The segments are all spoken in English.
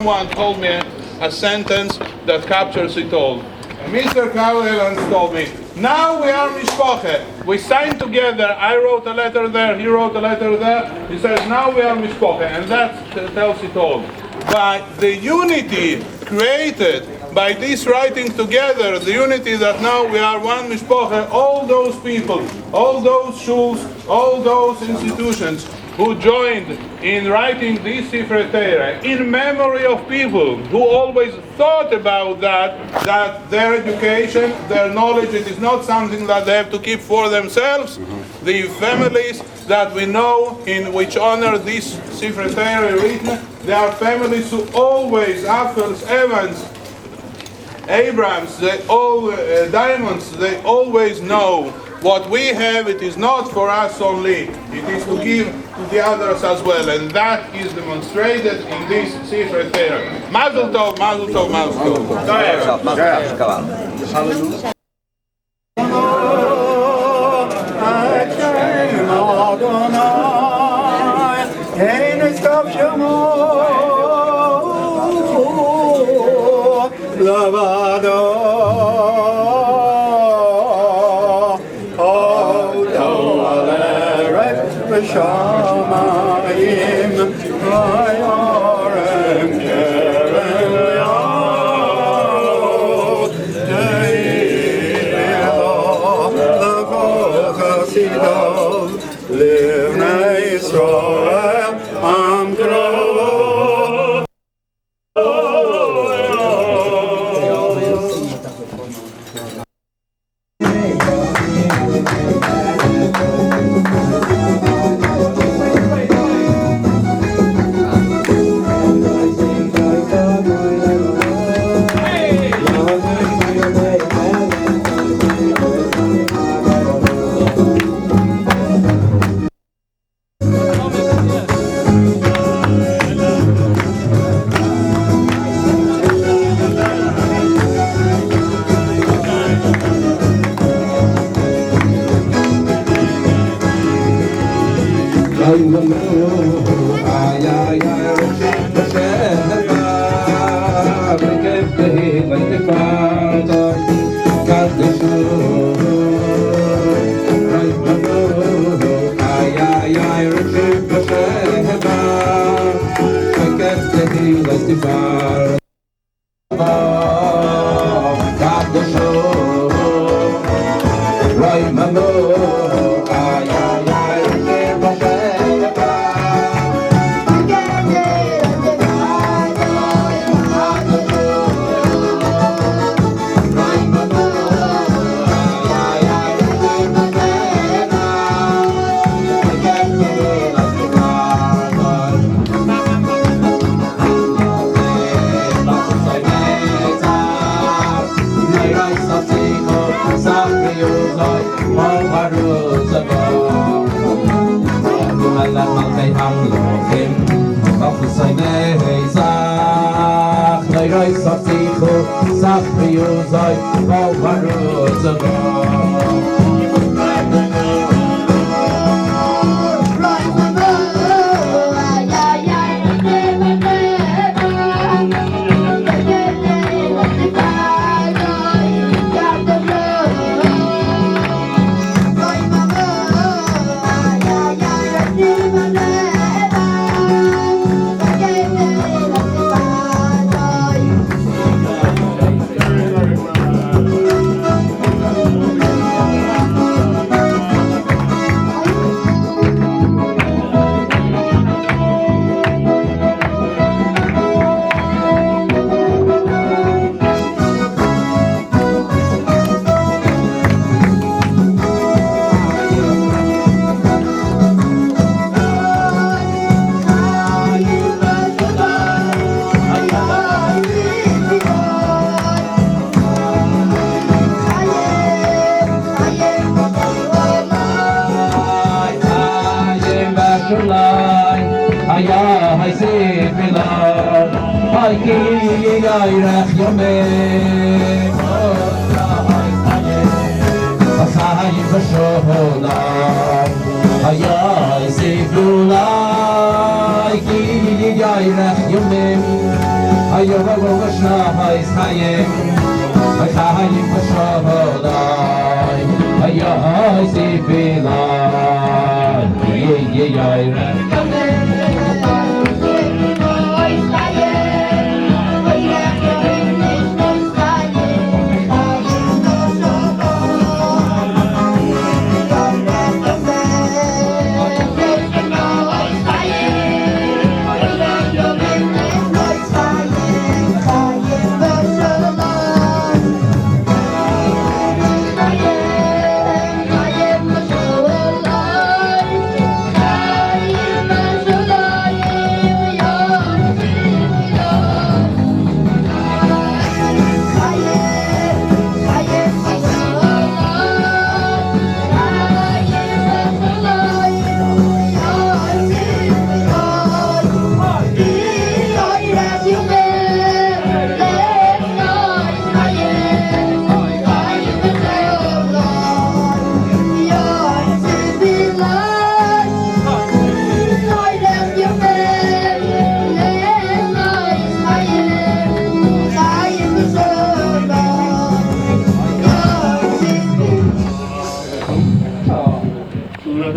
Someone told me a sentence that captures it all. Mr. Evans told me, now we are mishpoche. We signed together. I wrote a letter there, he wrote a letter there. He says, now we are mishpoche. And that tells it all. But the unity created by this writing together, the unity that now we are one mishpoche, all those people, all those shuls, all those institutions who joined in writing this Sifrei Torah in memory of people who always thought about that their education, their knowledge, it is not something that they have to keep for themselves. The families that we know in which honor this Sifrei Torah written, they are families who always, Apples, Evans, Abrams, they all diamonds, they always know what we have, it is not for us only, it is to give to the others as well, and that is demonstrated in this Sifrei Torah. Mazel tov, mazel tov, mazel tov. Shamayim Vayorem Kerem Yod Deilo L'kol Chasidov Livnei Yisrael Am Kro. Ay, ki yay reh yumim Hayır babuşna hayır hayır başabaday hayır sifilan ye yayra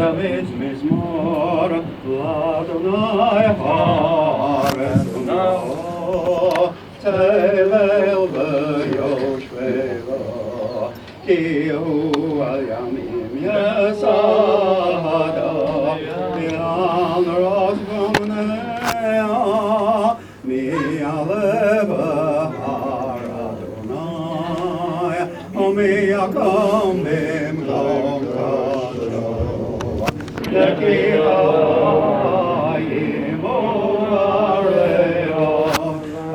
David mizmor, l'Adonai ha'aretuna, teilel v'yoshveva, ki hu al yamim yesada, v'yan ros v'mnea, mi'alev har Adonai, u'mi'yakom b'mgom Lekihayim oreo,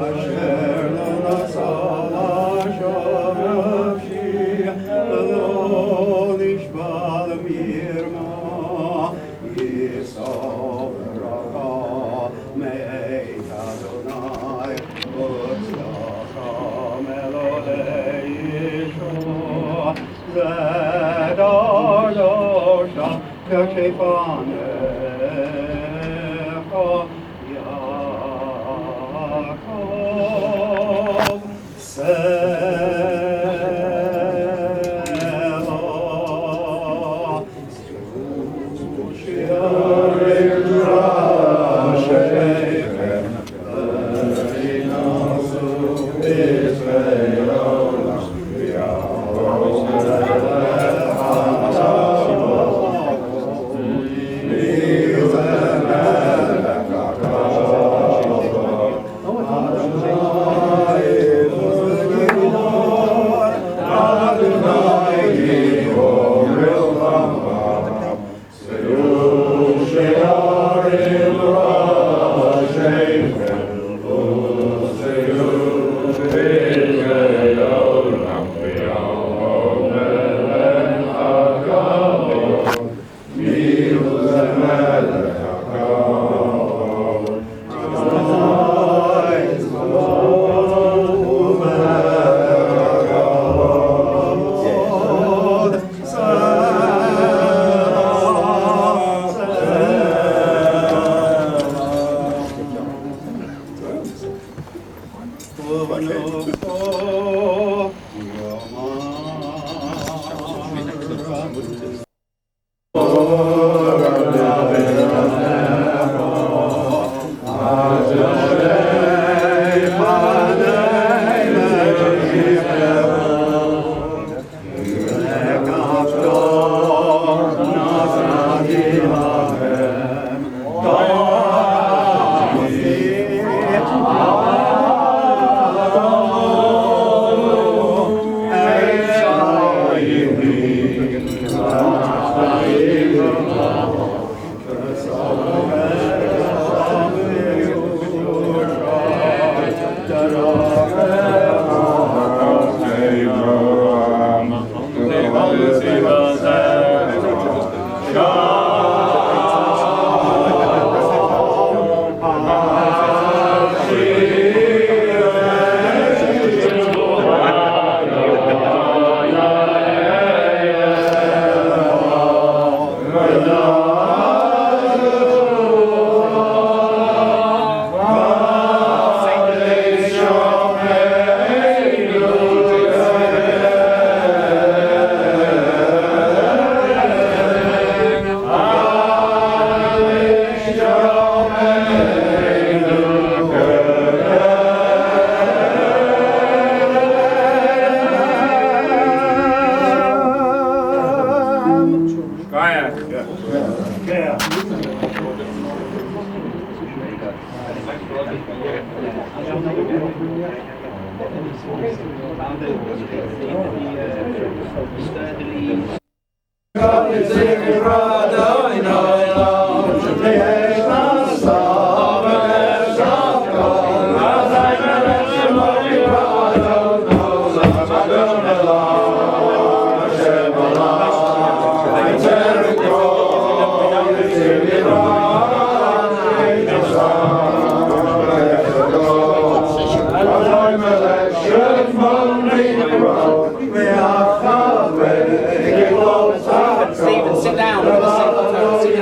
asher l'nasal Hashem nafshi, lo nishba l'mirma, yisov raka me'et Adonai, utzlacha melodei Yeshua, zedar dosha, Yaakov, Stephen, sit down. Sit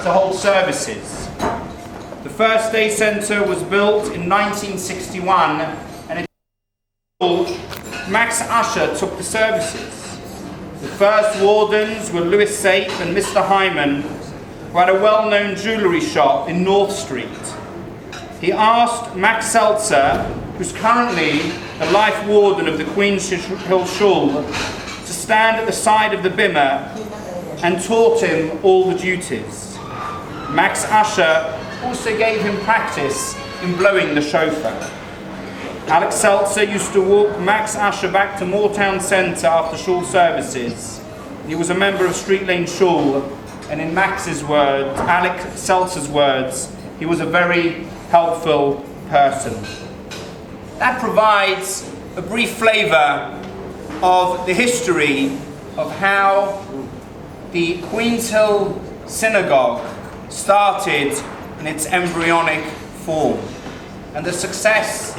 To hold services. The first day centre was built in 1961 and Max Usher took the services. The first wardens were Louis Sape and Mr. Hyman, who had a well-known jewellery shop in North Street. He asked Max Seltzer, who's currently the life warden of the QUEENSHILL Shul, to stand at the side of the bimah and taught him all the duties. Max Usher also gave him practice in blowing the shofar. Alex Seltzer used to walk Max Usher back to Moortown Centre after shul services. He was a member of Street Lane Shul, and in Max's words, Alex Seltzer's words, he was a very helpful person. That provides a brief flavour of the history of how the QUEENSHILL Synagogue started in its embryonic form, and the success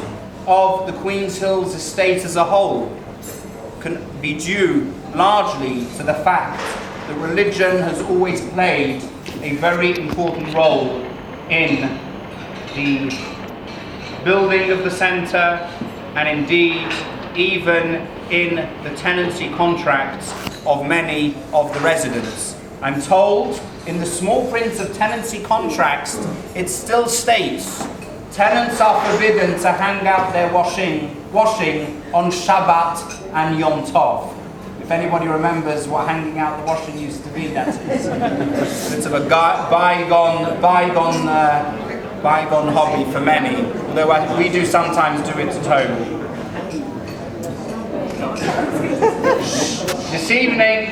of the QUEENSHILL's estate as a whole can be due largely to the fact that religion has always played a very important role in the building of the centre, and indeed even in the tenancy contracts of many of the residents. I'm told in the small print of tenancy contracts, it still states tenants are forbidden to hang out their washing on Shabbat and Yom Tov. If anybody remembers what hanging out the washing used to be, that is a bit of a bygone hobby for many, although we do sometimes do it at home. This evening,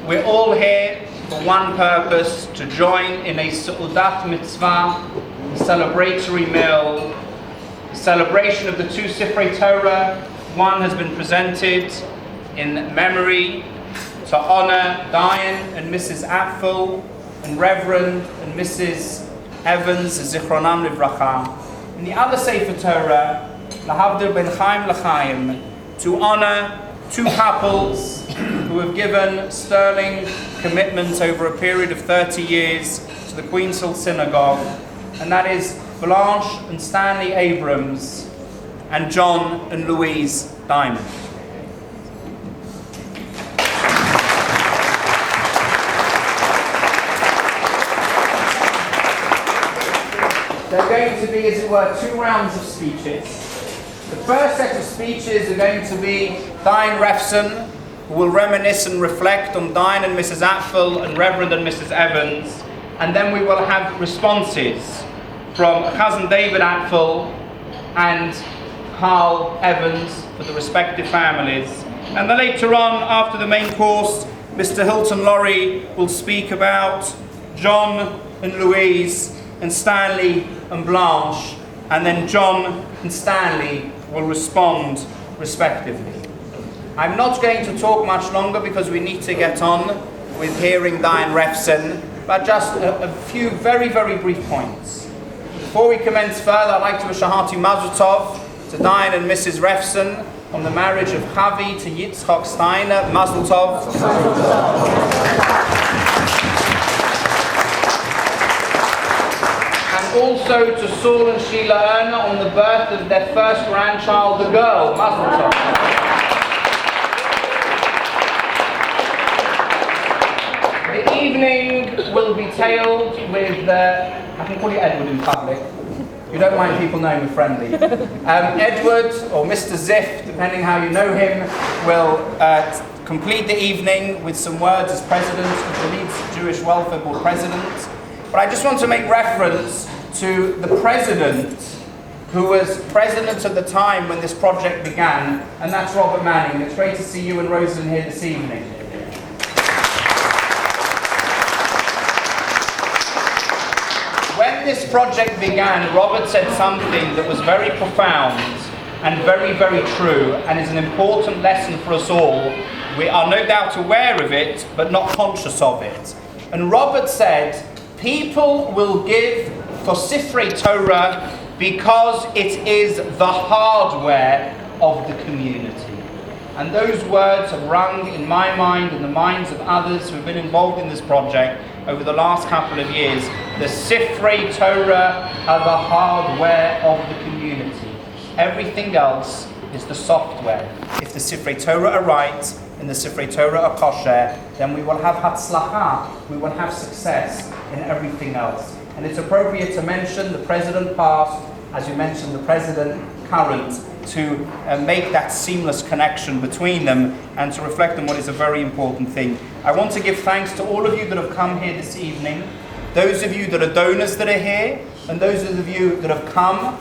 we're all here for one purpose, to join in a Seudat Mitzvah, a celebratory meal, a celebration of the two Sifrei Torah. One has been presented in memory to honor Diane and Mrs. Apfel and Reverend and Mrs. Evans, Zichronam Livracha. And the other Sefer Torah, Lahavdil Ben Chaim L'Chaim, to honor two couples who have given sterling commitment over a period of 30 years to the QUEENSHILL Synagogue, and that is Blanche and Stanley Abrams and John and Louise Diamond. There are going to be, as it were, two rounds of speeches. The first set of speeches are going to be Diane Refson, who who will reminisce and reflect on Diane and Mrs. Apfel and Reverend and Mrs. Evans, and then we will have responses from cousin David Apfel and Carl Evans for the respective families. And then later on, after the main course, Mr. Hilton Laurie will speak about John and Louise and Stanley and Blanche, and then John and Stanley will respond respectively. I'm not going to talk much longer because we need to get on with hearing Diane Refson, but just a few very, very brief points. Before we commence further, I'd like to wish a hearty mazel tov to Diane and Mrs. Refson on the marriage of Chavi to Yitzchok Steiner. Mazel tov. And also to Saul and Sheila Erna on the birth of their first grandchild, the girl. Mazel tov. The evening will be tailed with, I can call you Edward in public. You don't mind people knowing we're friendly. Edward, or Mr. Ziff, depending how you know him, will complete the evening with some words as president of the Leeds Jewish Welfare Board president. But I just want to make reference to the president who was president at the time when this project began, and that's Robert Manning. It's great to see you and Rosen here this evening. When this project began, Robert said something that was very profound and very, very true, and is an important lesson for us all. We are no doubt aware of it, but not conscious of it. And Robert said, people will give for Sifrei Torah because it is the hardware of the community. And those words have rung in my mind and the minds of others who have been involved in this project over the last couple of years. The Sifrei Torah are the hardware of the community. Everything else is the software. If the Sifrei Torah are right and the Sifrei Torah are kosher, then we will have hatzlacha, we will have success in everything else. And it's appropriate to mention the president past, as you mentioned the president current, to make that seamless connection between them and to reflect on what is a very important thing. I want to give thanks to all of you that have come here this evening, those of you that are donors that are here, and those of you that have come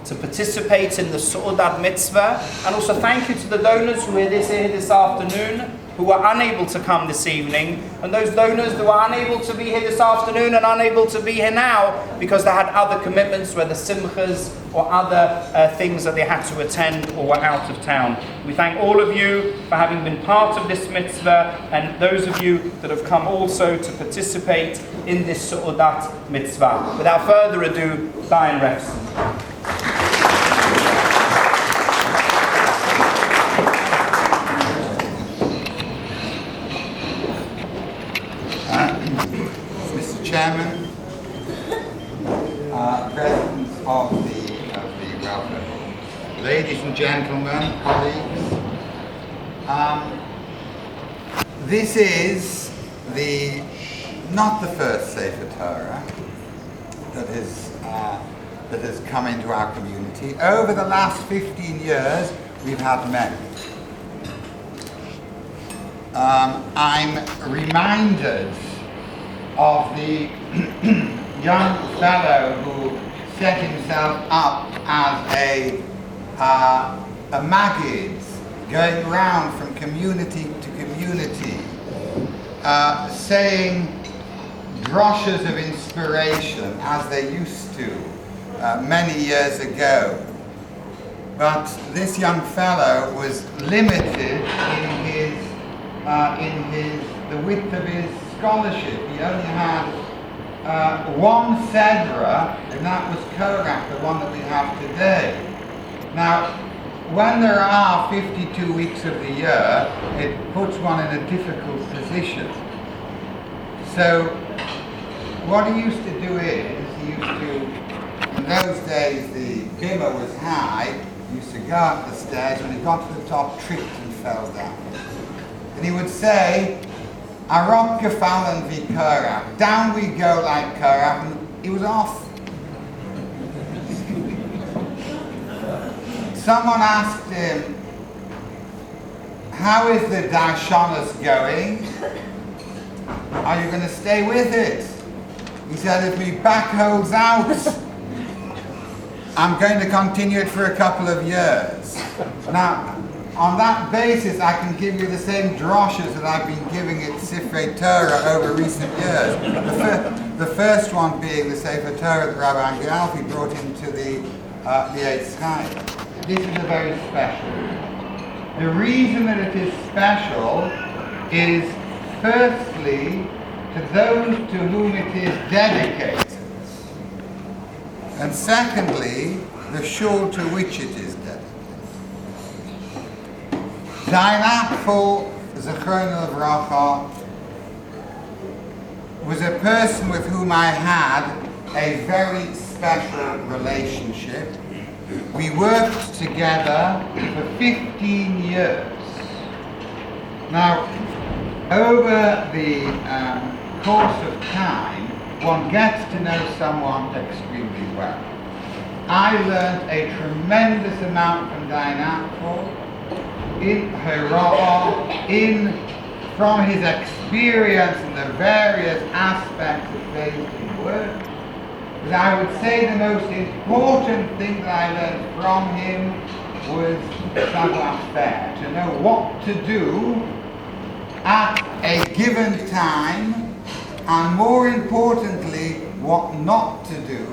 to participate in the Su'udat Mitzvah, and also thank you to the donors who are here this afternoon, who were unable to come this evening, and those donors who are unable to be here this afternoon and unable to be here now because they had other commitments, whether simchas or other things that they had to attend or were out of town. We thank all of you for having been part of this mitzvah, and those of you that have come also to participate in this Su'udat Mitzvah. Without further ado, Diane Refson. Chairman, Presidents of the Welfare Board, ladies and gentlemen, colleagues, this is not the first Sefer Torah that has come into our community. Over the last 15 years, we've had many. I'm reminded of the young fellow who set himself up as a maggid, going round from community to community, saying droshes of inspiration as they used to many years ago. But this young fellow was limited in the width of his scholarship. He only had one Sedra, and that was Korach, the one that we have today. Now, when there are 52 weeks of the year, it puts one in a difficult position. So, what he used to do is, in those days the bimmer was high, he used to go up the stairs, when he got to the top, tripped and fell down. And he would say, Arok gefallen wie Korach. Down we go like Korach, and he was off. Someone asked him, how is the Darshanas going? Are you going to stay with it? He said, if my back holds out, I'm going to continue it for a couple of years. Now, on that basis, I can give you the same droshes that I've been giving at Sifrei Torah over recent years. The first one being the Sefer Torah that Rabbi Angelfi brought into the Eitz Chaim. This is a very special. The reason that it is special is, firstly, to those to whom it is dedicated, and secondly, the shul to which it is dedicated. Dain Apfel, Zechrono Livracha, was a person with whom I had a very special relationship. We worked together for 15 years. Now, over the course of time, one gets to know someone extremely well. I learned a tremendous amount from Dain Apfel, in Hurrah, from his experience in the various aspects of faith and work. But I would say the most important thing that I learned from him was savoir-faire, to know what to do at a given time, and more importantly, what not to do,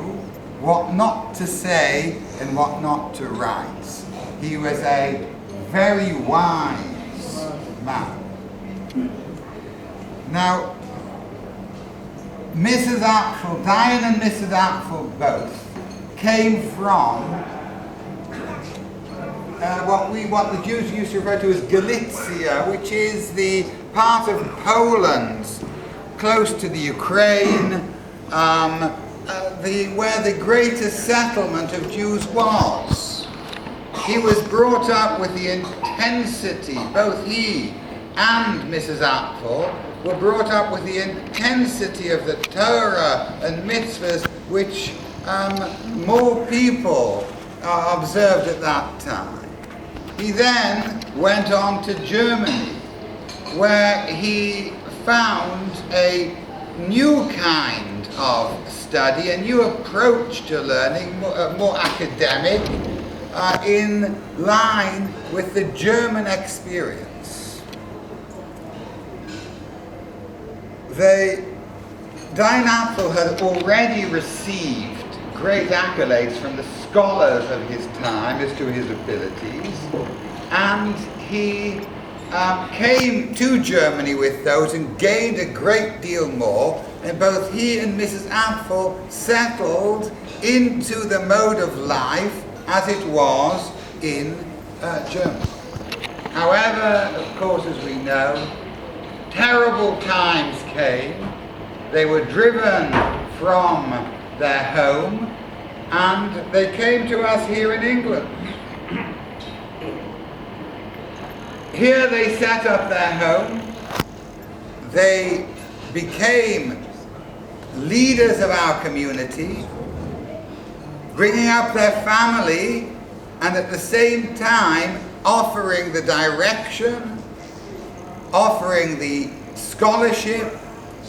what not to say, and what not to write. He was a very wise man. Now, Mrs. Apfel, Dain and Mrs. Apfel both came from what the Jews used to refer to as Galicia, which is the part of Poland close to the Ukraine, where the greatest settlement of Jews was. He was brought up with the intensity, both he and Mrs. Apfel were brought up with the intensity of the Torah and mitzvahs which more people observed at that time. He then went on to Germany, where he found a new kind of study, a new approach to learning, more academic, in line with the German experience. Dain Apfel had already received great accolades from the scholars of his time as to his abilities, and he came to Germany with those and gained a great deal more, and both he and Mrs. Apfel settled into the mode of life as it was in Germany. However, of course, as we know, terrible times came. They were driven from their home, and they came to us here in England. Here they set up their home. They became leaders of our community, bringing up their family, and at the same time offering the direction, offering the scholarship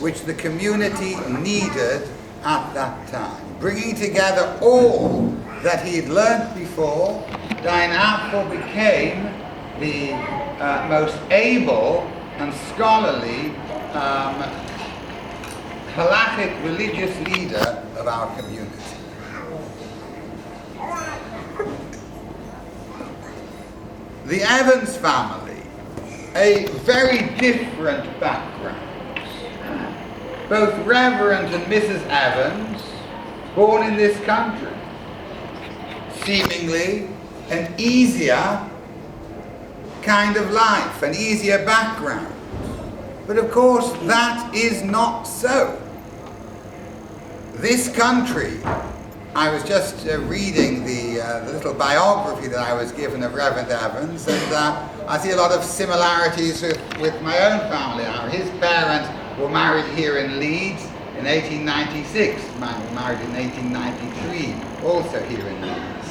which the community needed at that time. Bringing together all that he had learnt before, Dain Apfel became the most able and scholarly halachic religious leader of our community. The Evans family, a very different background. Both Reverend and Mrs. Evans, born in this country. Seemingly an easier kind of life, an easier background. But of course, that is not so. This country, I was just reading the little biography that I was given of Reverend Evans, and I see a lot of similarities with my own family. Now, his parents were married here in Leeds in 1896, married in 1893, also here in Leeds.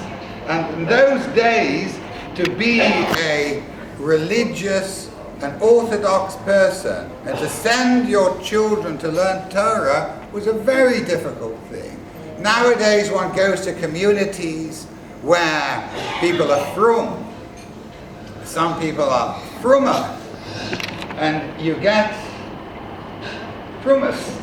And in those days, to be a religious, an orthodox person, and to send your children to learn Torah was a very difficult thing. Nowadays one goes to communities where people are frum. Some people are frummer, and you get frummist.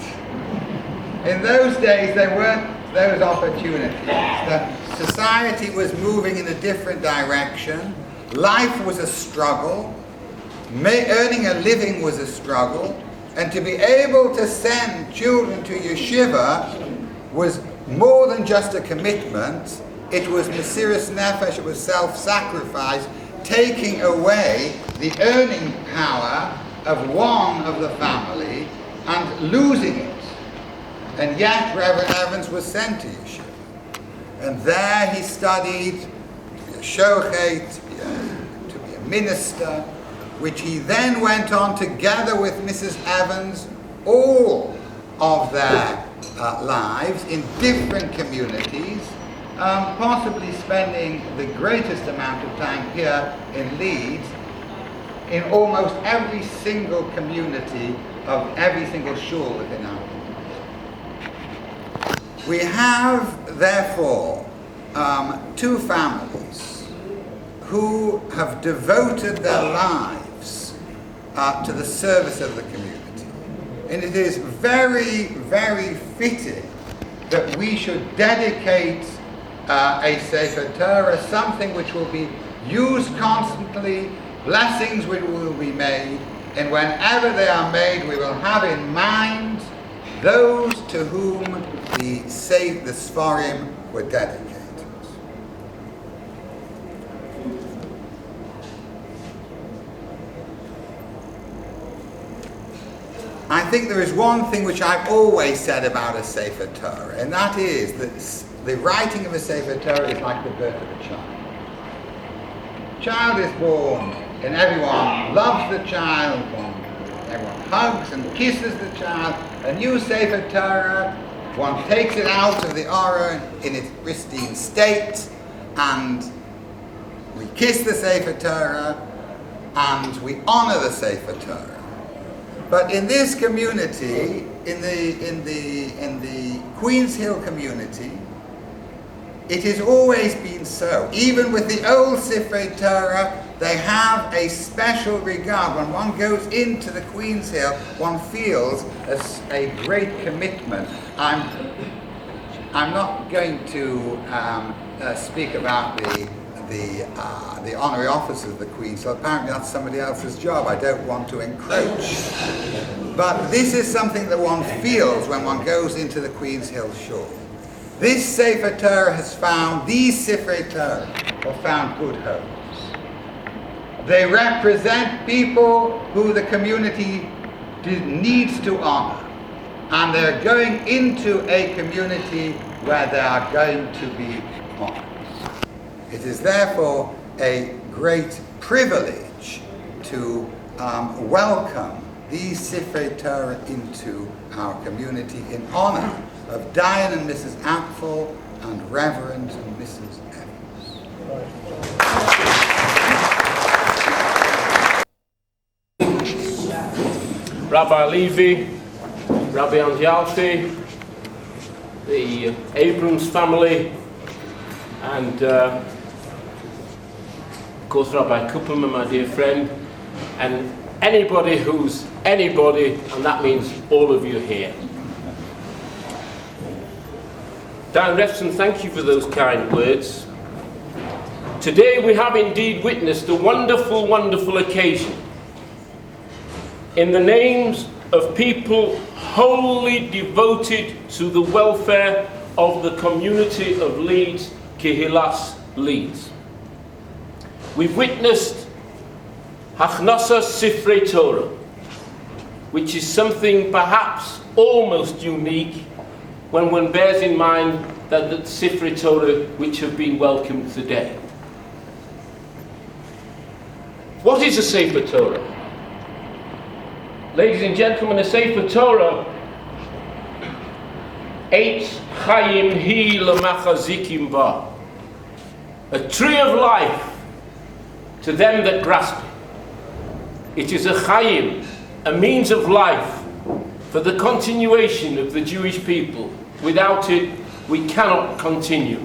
In those days there weren't those opportunities. The society was moving in a different direction. Life was a struggle. Earning a living was a struggle. And to be able to send children to yeshiva was more than just a commitment. It was mesiras nefesh, it was self-sacrifice, taking away the earning power of one of the family and losing it. And yet Reverend Evans was sent to yeshiva. And there he studied to be a shochet, to be a minister, which he then went on together with Mrs. Evans all of their lives in different communities, possibly spending the greatest amount of time here in Leeds, in almost every single community of every single shul within our community. We have, therefore, two families who have devoted their lives to the service of the community. And it is very, very fitting that we should dedicate a Sefer Torah, something which will be used constantly, blessings which will be made, and whenever they are made, we will have in mind those to whom the Sfarim were dedicated. I think there is one thing which I've always said about a Sefer Torah, and that is that the writing of a Sefer Torah is like the birth of a child. A child is born, and everyone loves the child, everyone hugs and kisses the child. A new Sefer Torah, one takes it out of the Aron in its pristine state, and we kiss the Sefer Torah, and we honor the Sefer Torah. But in this community, in the QUEENSHILL community, it has always been so. Even with the old Sifrei Torah, they have a special regard. When one goes into the QUEENSHILL, one feels a great commitment. I'm not going to speak about the honorary officers of the QUEENSHILL. Apparently that's somebody else's job. I don't want to encroach. But this is something that one feels when one goes into the QUEENSHILL shul. This Sefer Torah has found, these Sifrei Torah have found good homes. They represent people who the community needs to honor. And they're going into a community where they are going to be honored. It is therefore a great privilege to welcome these Sifrei Torah into our community in honor of Diane and Mrs. Apfel and Reverend and Mrs. Evans. Rabbi Levy, Rabbi Anjalfi, the Abrams family, and of course Rabbi Kupperman, my dear friend, and anybody who's anybody, and that means all of you here. Dan Refson, thank you for those kind words. Today we have indeed witnessed a wonderful, wonderful occasion in the names of people wholly devoted to the welfare of the community of Leeds, Kehilas Leeds. We've witnessed Hachnasa Sifrei Torah, which is something perhaps almost unique when one bears in mind that the Sifrei Torah which have been welcomed today. What is a Sefer Torah? Ladies and gentlemen, a Sefer Torah, Eitz Chaim Hi L'Machazikim Ba, a tree of life to them that grasp it. It is a chayim, a means of life for the continuation of the Jewish people. Without it, we cannot continue.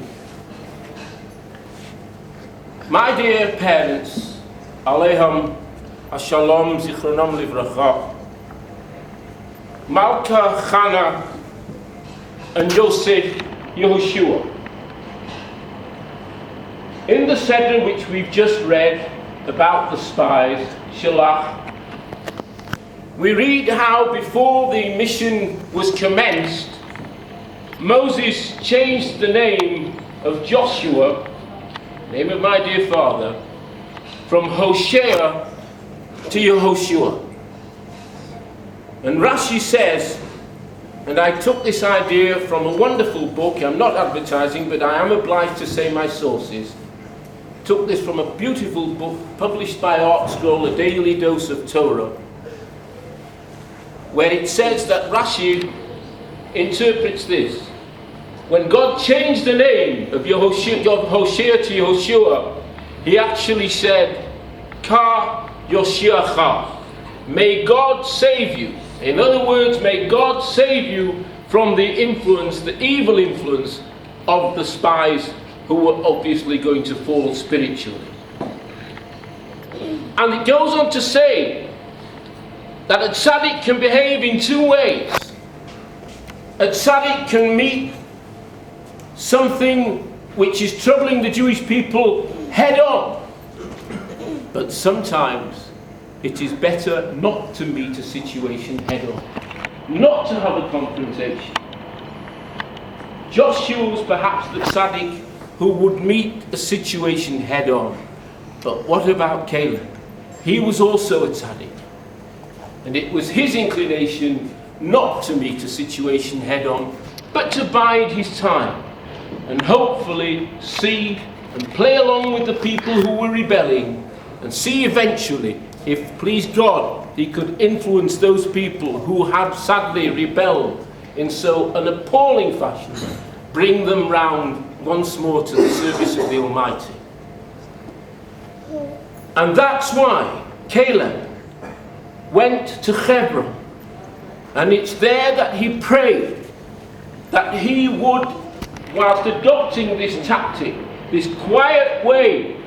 My dear parents, Aleiham Ashalom Zichronam Livracha, Malka Chana and Yosef Yehoshua. In the Seder which we've just read about the spies, Shalach, we read how before the mission was commenced, Moses changed the name of Joshua, name of my dear father, from Hosea to Yehoshua. And Rashi says, and I took this idea from a wonderful book, I'm not advertising, but I am obliged to say my sources, took this from a beautiful book published by Art Scroll, A Daily Dose of Torah, where it says that Rashi interprets this. When God changed the name of Hosea to Yehoshua, he actually said, Ka Yoshiacha, may God save you. In other words, may God save you from the influence, the evil influence of the spies who were obviously going to fall spiritually. And it goes on to say that a tzaddik can behave in two ways. A tzaddik can meet something which is troubling the Jewish people head on. But sometimes it is better not to meet a situation head on, not to have a confrontation. Joshua was perhaps the tzaddik who would meet a situation head on. But what about Caleb? He was also a tzaddik. And it was his inclination not to meet a situation head on, but to bide his time and hopefully see and play along with the people who were rebelling and see eventually if, please God, he could influence those people who had sadly rebelled in so an appalling fashion, bring them round once more to the service of the Almighty. And that's why Caleb went to Hebron, and it's there that he prayed that he would, whilst adopting this tactic, this quiet way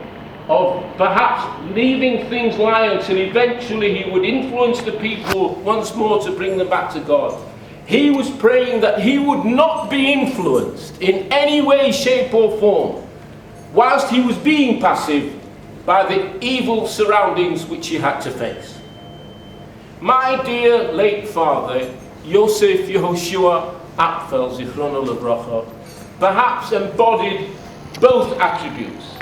of perhaps leaving things lie until eventually he would influence the people once more to bring them back to God. He was praying that he would not be influenced in any way, shape or form, whilst he was being passive by the evil surroundings which he had to face. My dear late father, Yosef Yehoshua Apfel, Zichrono Livracha, perhaps embodied both attributes,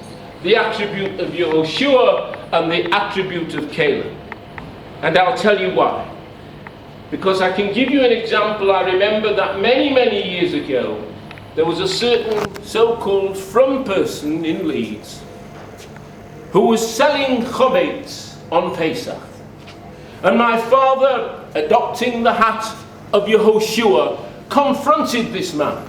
the attribute of Yehoshua and the attribute of Caleb. And I'll tell you why. Because I can give you an example. I remember that many, many years ago, there was a certain so-called from person in Leeds who was selling chometz on Pesach. And my father, adopting the hat of Yehoshua, confronted this man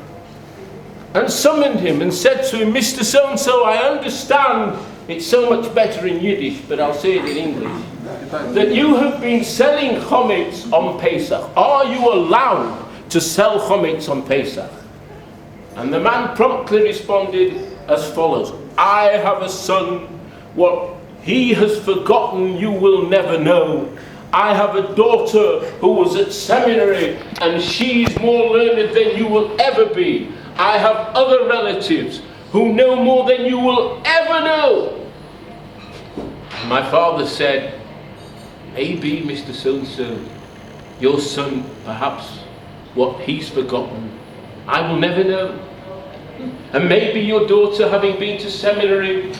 and summoned him and said to him, Mr. So-and-so, I understand it's so much better in Yiddish, but I'll say it in English, that you have been selling chometz on Pesach. Are you allowed to sell chometz on Pesach? And the man promptly responded as follows, I have a son, what he has forgotten you will never know. I have a daughter who was at seminary and she's more learned than you will ever be. I have other relatives who know more than you will ever know. My father said, maybe, Mr. So-and-so, your son, perhaps what he's forgotten, I will never know. And maybe your daughter, having been to seminary,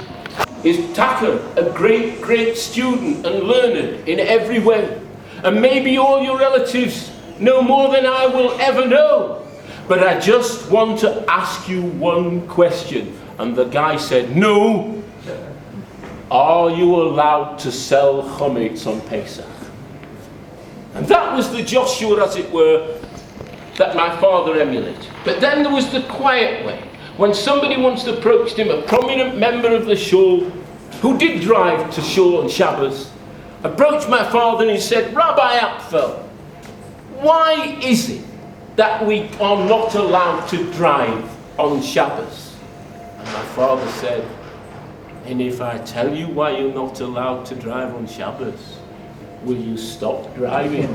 is Taka, a great, great student and learned in every way. And maybe all your relatives know more than I will ever know. But I just want to ask you one question. And the guy said, no. Are you allowed to sell chometz on Pesach? And that was the Joshua, as it were, that my father emulated. But then there was the quiet way. When somebody once approached him, a prominent member of the shul, who did drive to shul on Shabbos, approached my father and he said, Rabbi Apfel, why is it that we are not allowed to drive on Shabbos? And my father said, and if I tell you why you're not allowed to drive on Shabbos, will you stop driving?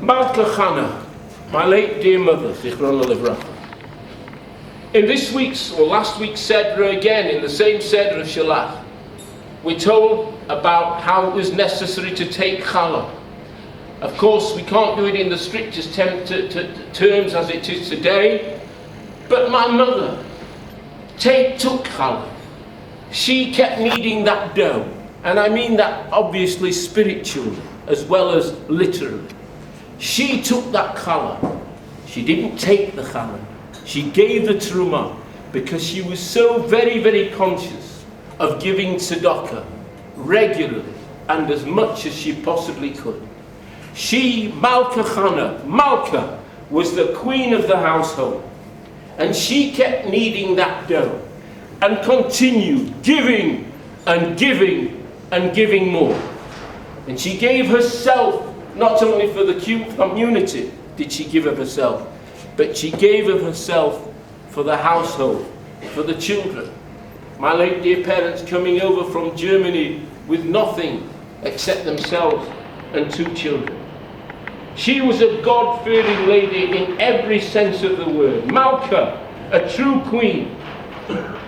Malka Chana, my late dear mother, Zichrona Livracha. In this week's or last week's Seder again, in the same Seder of Shalach, we're told about how it was necessary to take challah. Of course, we can't do it in the strictest terms as it is today, but my mother took challah. She kept kneading that dough, and I mean that obviously spiritually as well as literally. She took that challah. She didn't take the challah. She gave the truma because she was so very, very conscious of giving tzedakah regularly and as much as she possibly could. She, Malka Chana, Malka, was the queen of the household. And she kept kneading that dough and continued giving and giving and giving more. And she gave herself, not only for the community did she give of herself, but she gave of herself for the household, for the children. My late dear parents coming over from Germany with nothing except themselves and 2 children. She was a God-fearing lady in every sense of the word. Malka, a true queen.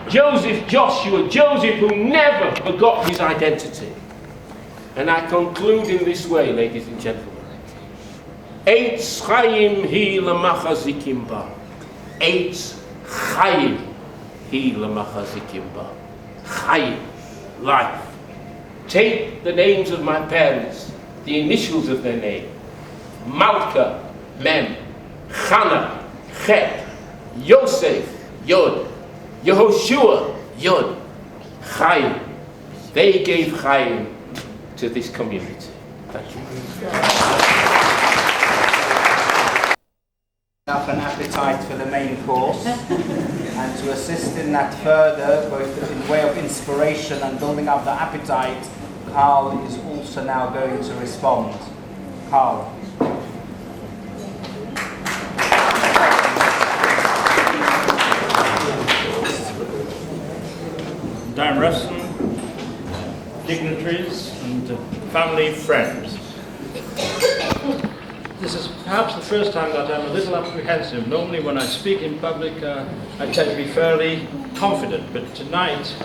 Joseph who never forgot his identity. And I conclude in this way, ladies and gentlemen. Eitz Chaim hi lamachazikim ba. Eitz Chaim hi lamachazikim ba. Chaim, life. Take the names of my parents, the initials of their name. Malka, Mem. Chana, Chet. Yosef, Yod. Yehoshua, Yod. Chaim. They gave Chaim to this community. Thank you. Enough an appetite for the main course, and to assist in that further, both in way of inspiration and building up the appetite, Carl is also now going to respond. Carl. Dan Ruston, dignitaries and family friends. This is perhaps the first time that I'm a little apprehensive. Normally when I speak in public I tend to be fairly confident, but tonight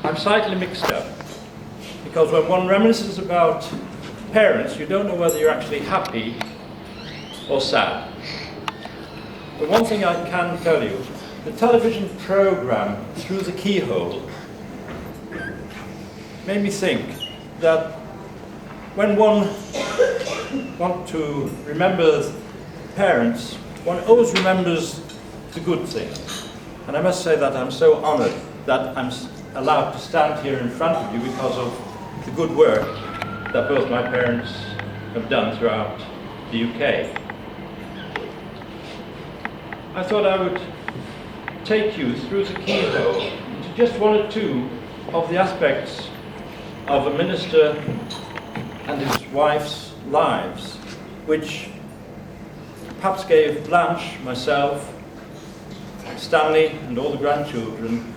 I'm slightly mixed up. Because when one reminisces about parents, you don't know whether you're actually happy or sad. But one thing I can tell you, the television program Through the Keyhole made me think that when one wants to remember parents, one always remembers the good things. And I must say that I'm so honored that I'm allowed to stand here in front of you because of the good work that both my parents have done throughout the UK. I thought I would take you through the keyhole to just 1 or 2 of the aspects of a minister and his wife's lives, which perhaps gave Blanche, myself, Stanley and all the grandchildren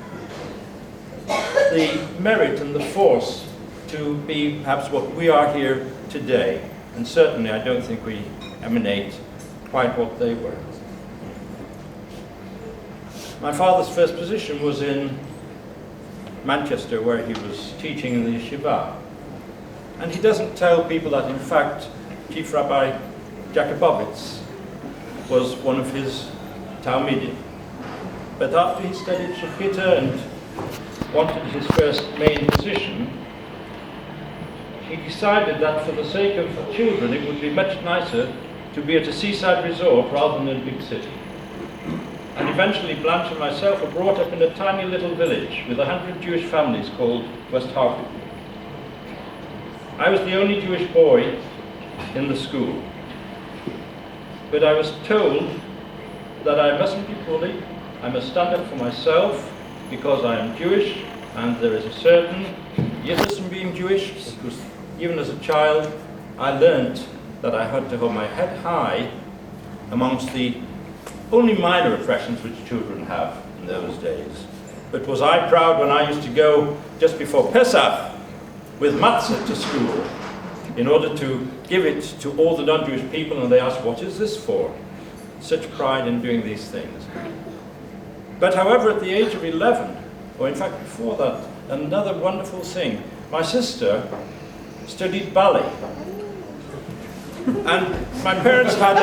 the merit and the force to be perhaps what we are here today. And certainly I don't think we emanate quite what they were. My father's first position was in Manchester, where he was teaching in the yeshiva. And he doesn't tell people that, in fact, Chief Rabbi Jakubowicz was one of his Talmidim. But after he studied Shechita and wanted his first main position, he decided that for the sake of children, it would be much nicer to be at a seaside resort rather than in a big city. And eventually Blanche and myself were brought up in a tiny little village with 100 Jewish families called West Hartlepool. I was the only Jewish boy in the school. But I was told that I mustn't be bullied, I must stand up for myself, because I am Jewish, and there is a certain yiddus in being Jewish, because even as a child, I learnt that I had to hold my head high amongst the only minor oppressions which children have in those days. But was I proud when I used to go just before Pesach with matzah to school in order to give it to all the non-Jewish people, and they asked, what is this for? Such pride in doing these things. But however, at the age of 11, or in fact before that, another wonderful thing, my sister studied ballet. And my parents had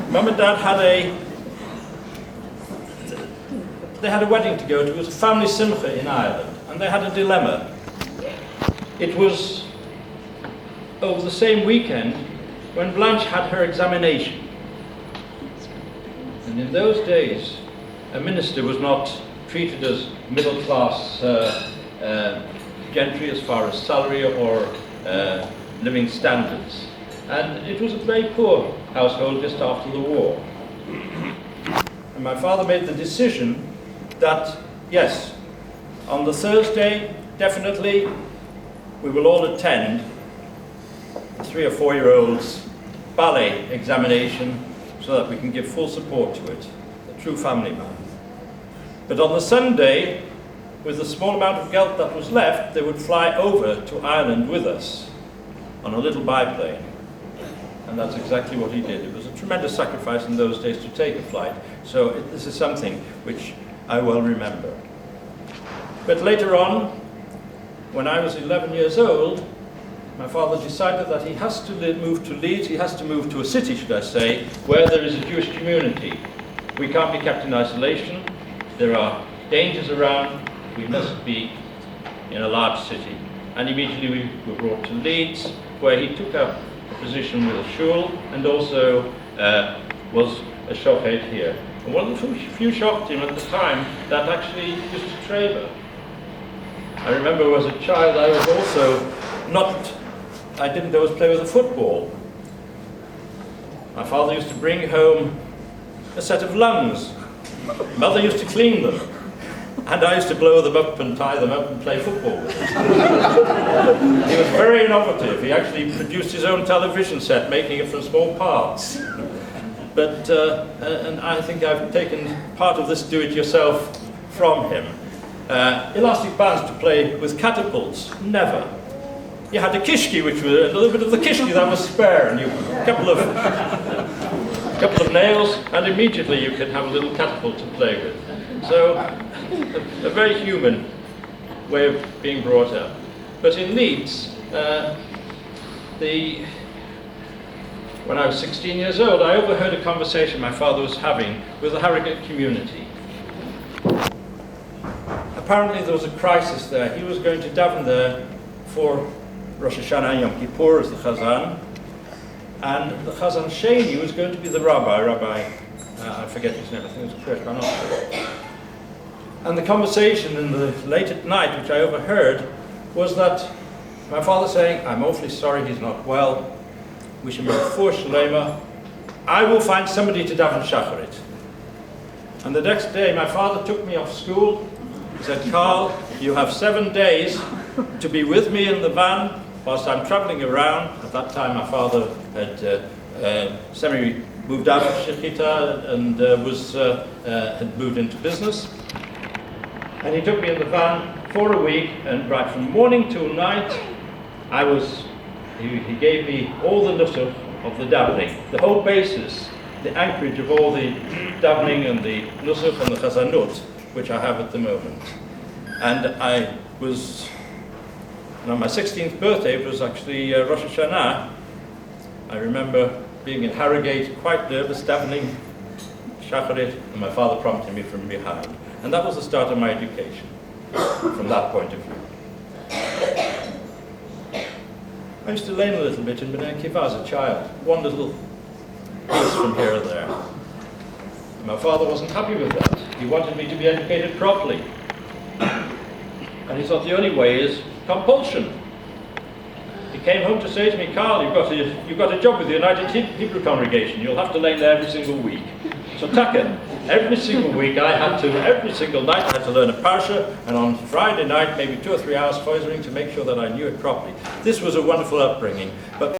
Mum and Dad had they had a wedding to go to. It was a family simcha in Ireland, and they had a dilemma. It was over the same weekend when Blanche had her examination. And in those days, a minister was not treated as middle-class gentry as far as salary or living standards. And it was a very poor household just after the war. And my father made the decision that, yes, on the Thursday, definitely, we will all attend the 3 or 4 year olds ballet examination so that we can give full support to it. A true family man. But on the Sunday, with the small amount of geld that was left, they would fly over to Ireland with us on a little biplane. And that's exactly what he did. It was a tremendous sacrifice in those days to take a flight. So this is something which I well remember. But later on, when I was 11 years old, my father decided that he has to move to Leeds, he has to move to a city, should I say, where there is a Jewish community. We can't be kept in isolation, there are dangers around, we must be in a large city. And immediately we were brought to Leeds, where he took up a position with a shul, and also was a shochet here. And one of the few shochettim at the time that actually used to treva. I remember as a child I was also I didn't always play with a football. My father used to bring home a set of lungs. Mother used to clean them. And I used to blow them up and tie them up and play football with them. He was very innovative. He actually produced his own television set, making it from small parts. But, and I think I've taken part of this do-it-yourself from him. Elastic bands to play with catapults, never. You had a kishki, which was a little bit of the kishki that was spare, and a couple of nails, and immediately you could have a little catapult to play with. So, a very human way of being brought up. But in Leeds, when I was 16 years old, I overheard a conversation my father was having with the Harrogate community. Apparently there was a crisis there. He was going to daven there for Rosh Hashanah and Yom Kippur as the Chazan, and the Chazan Sheni was going to be the rabbi, I forget his name, I think it was Chris, but I'm not sure. And the conversation in the late at night, which I overheard, was that my father saying, I'm awfully sorry he's not well, wish him a refuah shlema, I will find somebody to daven shacharit. And the next day my father took me off school. He said, Carl, you have 7 days to be with me in the van whilst I'm travelling around. At that time my father had moved out of Shechita and had moved into business. And he took me in the van for a week, and right from morning till night, he gave me all the nusach of the davening, the whole basis, the anchorage of all the davening and the nusach and the chazanut, which I have at the moment. And on my 16th birthday, it was actually Rosh Hashanah. I remember being in Harrogate, quite nervous, davening shacharit, and my father prompted me from behind. And that was the start of my education, from that point of view. I used to learn a little bit in B'nai Kiva as a child, one little piece from here and there. My father wasn't happy with that. He wanted me to be educated properly. And he thought the only way is compulsion. came home to say to me, Carl, you've got a job with the United Hebrew Congregation. You'll have to lay there every single week. So Tucker, every single week every single night I had to learn a parsha, and on Friday night, maybe 2 or 3 hours foizering to make sure that I knew it properly. This was a wonderful upbringing. But